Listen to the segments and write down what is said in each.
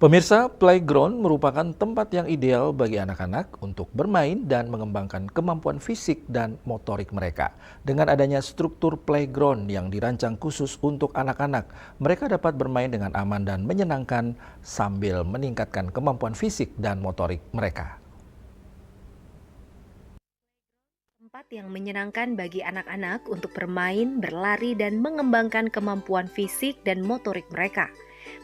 Pemirsa, playground merupakan tempat yang ideal bagi anak-anak untuk bermain dan mengembangkan kemampuan fisik dan motorik mereka. Dengan adanya struktur playground yang dirancang khusus untuk anak-anak, mereka dapat bermain dengan aman dan menyenangkan sambil meningkatkan kemampuan fisik dan motorik mereka. Tempat yang menyenangkan bagi anak-anak untuk bermain, berlari, dan mengembangkan kemampuan fisik dan motorik mereka.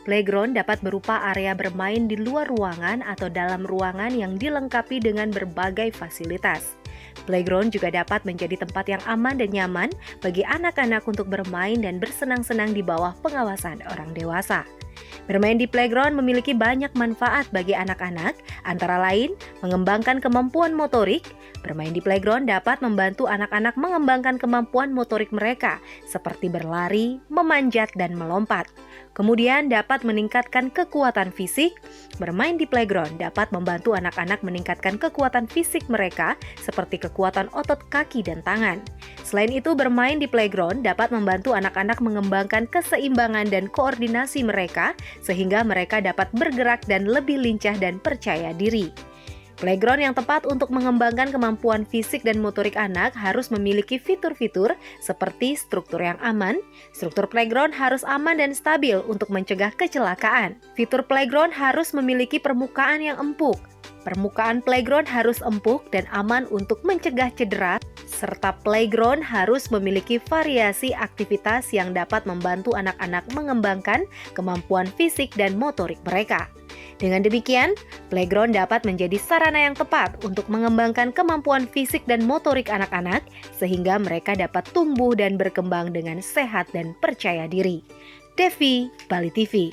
Playground dapat berupa area bermain di luar ruangan atau dalam ruangan yang dilengkapi dengan berbagai fasilitas. Playground juga dapat menjadi tempat yang aman dan nyaman bagi anak-anak untuk bermain dan bersenang-senang di bawah pengawasan orang dewasa. Bermain di playground memiliki banyak manfaat bagi anak-anak, antara lain mengembangkan kemampuan motorik. Bermain di playground dapat membantu anak-anak mengembangkan kemampuan motorik mereka, seperti berlari, memanjat, dan melompat. Kemudian dapat meningkatkan kekuatan fisik. Bermain di playground dapat membantu anak-anak meningkatkan kekuatan fisik mereka, seperti kekuatan otot kaki dan tangan. Selain itu, bermain di playground dapat membantu anak-anak mengembangkan keseimbangan dan koordinasi mereka, sehingga mereka dapat bergerak dan lebih lincah dan percaya diri. Playground yang tepat untuk mengembangkan kemampuan fisik dan motorik anak harus memiliki fitur-fitur seperti struktur yang aman. Struktur playground harus aman dan stabil untuk mencegah kecelakaan. Fitur playground harus memiliki permukaan yang empuk. Permukaan playground harus empuk dan aman untuk mencegah cedera, serta playground harus memiliki variasi aktivitas yang dapat membantu anak-anak mengembangkan kemampuan fisik dan motorik mereka. Dengan demikian, playground dapat menjadi sarana yang tepat untuk mengembangkan kemampuan fisik dan motorik anak-anak sehingga mereka dapat tumbuh dan berkembang dengan sehat dan percaya diri. Devi, Bali TV.